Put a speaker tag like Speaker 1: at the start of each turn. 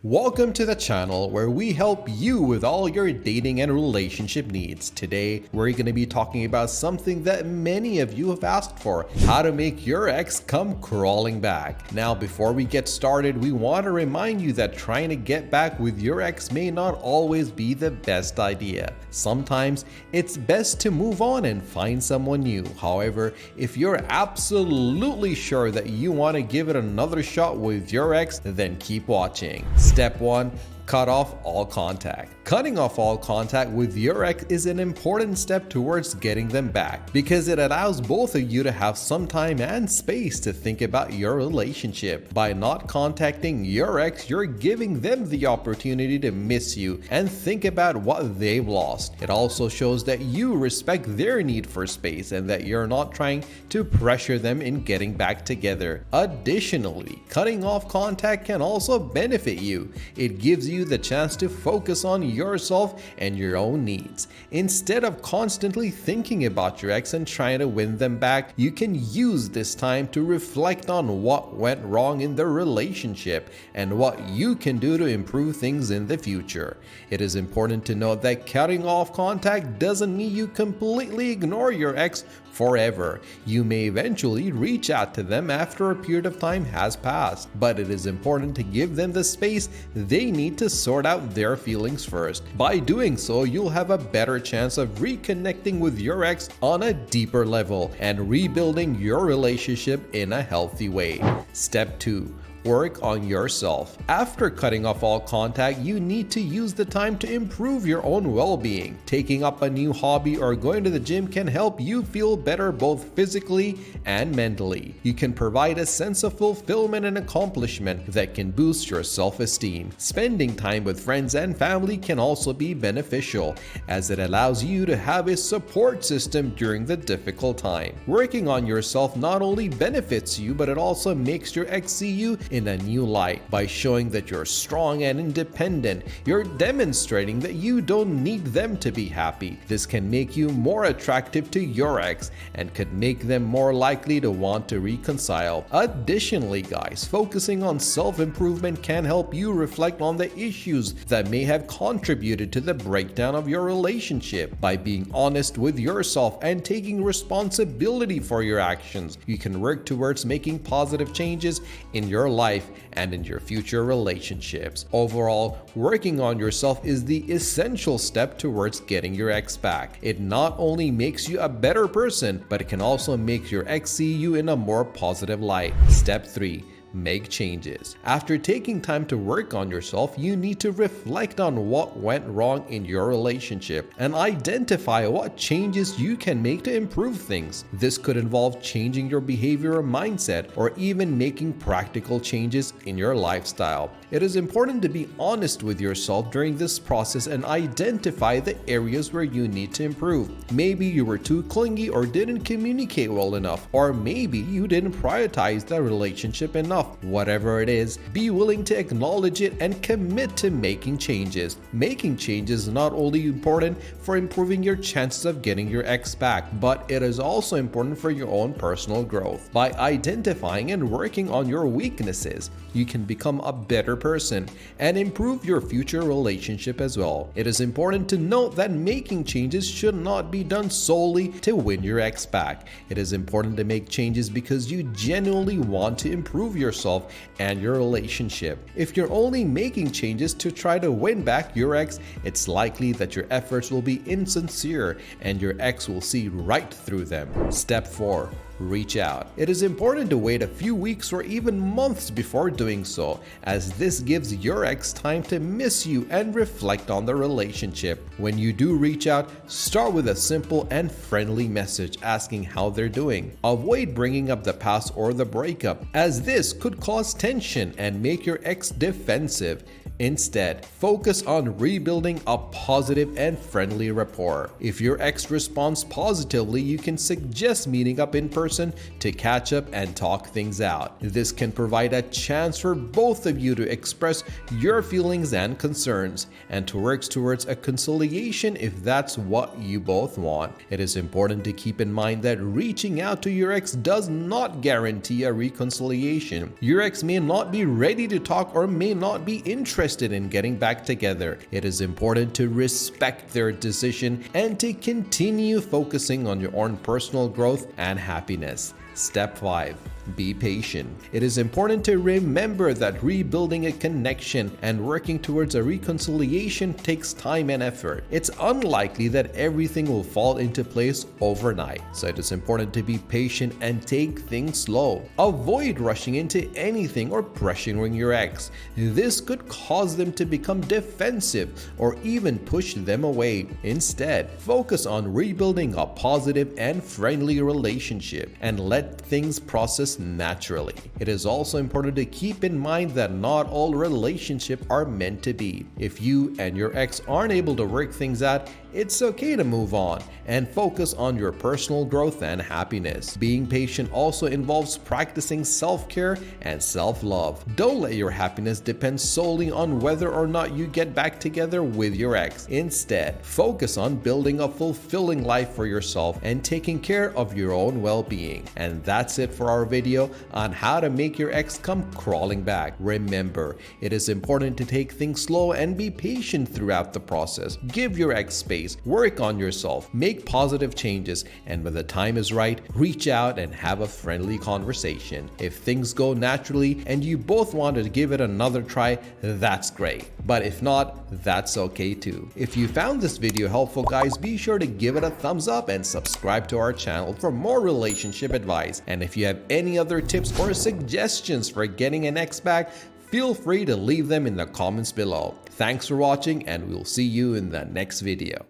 Speaker 1: Welcome to the channel where we help you with all your dating and relationship needs. Today, we're going to be talking about something that many of you have asked for: how to make your ex come crawling back. Now, before we get started, we want to remind you that trying to get back with your ex may not always be the best idea. Sometimes it's best to move on and find someone new. However, if you're absolutely sure that you want to give it another shot with your ex, then keep watching. Step 1. Cut off all contact. Cutting off all contact with your ex is an important step towards getting them back because it allows both of you to have some time and space to think about your relationship. By not contacting your ex, you're giving them the opportunity to miss you and think about what they've lost. It also shows that you respect their need for space and that you're not trying to pressure them in getting back together. Additionally, cutting off contact can also benefit you. It gives you the chance to focus on yourself and your own needs. Instead of constantly thinking about your ex and trying to win them back, you can use this time to reflect on what went wrong in the relationship and what you can do to improve things in the future. It is important to note that cutting off contact doesn't mean you completely ignore your ex forever. You may eventually reach out to them after a period of time has passed, but it is important to give them the space they need to sort out their feelings first. By doing so, you'll have a better chance of reconnecting with your ex on a deeper level and rebuilding your relationship in a healthy way. Step 2. Work on yourself. After cutting off all contact, you need to use the time to improve your own well-being. Taking up a new hobby or going to the gym can help you feel better both physically and mentally. You can provide a sense of fulfillment and accomplishment that can boost your self-esteem. Spending time with friends and family can also be beneficial, as it allows you to have a support system during the difficult time. Working on yourself not only benefits you, but it also makes your ex see you in a new light. By showing that you're strong and independent, you're demonstrating that you don't need them to be happy. This can make you more attractive to your ex and could make them more likely to want to reconcile. Additionally, guys, focusing on self-improvement can help you reflect on the issues that may have contributed to the breakdown of your relationship. By being honest with yourself and taking responsibility for your actions, you can work towards making positive changes in your life and in your future relationships. Overall, working on yourself is the essential step towards getting your ex back. It not only makes you a better person, but it can also make your ex see you in a more positive light. Step 3. Make changes. After taking time to work on yourself, you need to reflect on what went wrong in your relationship and identify what changes you can make to improve things. This could involve changing your behavior or mindset, or even making practical changes in your lifestyle. It is important to be honest with yourself during this process and identify the areas where you need to improve. Maybe you were too clingy or didn't communicate well enough, or maybe you didn't prioritize the relationship enough. Whatever it is, be willing to acknowledge it and commit to making changes. Making changes is not only important for improving your chances of getting your ex back, but it is also important for your own personal growth. By identifying and working on your weaknesses, you can become a better person and improve your future relationship as well. It is important to note that making changes should not be done solely to win your ex back. It is important to make changes because you genuinely want to improve yourself and your relationship. If you're only making changes to try to win back your ex, it's likely that your efforts will be insincere and your ex will see right through them. Step 4. Reach out. It is important to wait a few weeks or even months before doing so, as this gives your ex time to miss you and reflect on the relationship. When you do reach out, start with a simple and friendly message asking how they're doing. Avoid bringing up the past or the breakup, as this could cause tension and make your ex defensive. Instead, focus on rebuilding a positive and friendly rapport. If your ex responds positively, you can suggest meeting up in person to catch up and talk things out. This can provide a chance for both of you to express your feelings and concerns, and to work towards a conciliation if that's what you both want. It is important to keep in mind that reaching out to your ex does not guarantee a reconciliation. Your ex may not be ready to talk or may not be interested interested in getting back together, it is important to respect their decision and to continue focusing on your own personal growth and happiness. Step 5. Be patient. It is important to remember that rebuilding a connection and working towards a reconciliation takes time and effort. It's unlikely that everything will fall into place overnight, so it is important to be patient and take things slow. Avoid rushing into anything or pressuring your ex. This could cause them to become defensive or even push them away. Instead, focus on rebuilding a positive and friendly relationship and let things process naturally. It is also important to keep in mind that not all relationships are meant to be. If you and your ex aren't able to work things out, it's okay to move on and focus on your personal growth and happiness. Being patient also involves practicing self-care and self-love. Don't let your happiness depend solely on whether or not you get back together with your ex. Instead, focus on building a fulfilling life for yourself and taking care of your own well-being. And that's it for our video on how to make your ex come crawling back. Remember, it is important to take things slow and be patient throughout the process. Give your ex space. Work on yourself, make positive changes, and when the time is right, reach out and have a friendly conversation. If things go naturally and you both want to give it another try, that's great. But if not, that's okay too. If you found this video helpful, guys, be sure to give it a thumbs up and subscribe to our channel for more relationship advice. And if you have any other tips or suggestions for getting an ex back, feel free to leave them in the comments below. Thanks for watching, and we'll see you in the next video.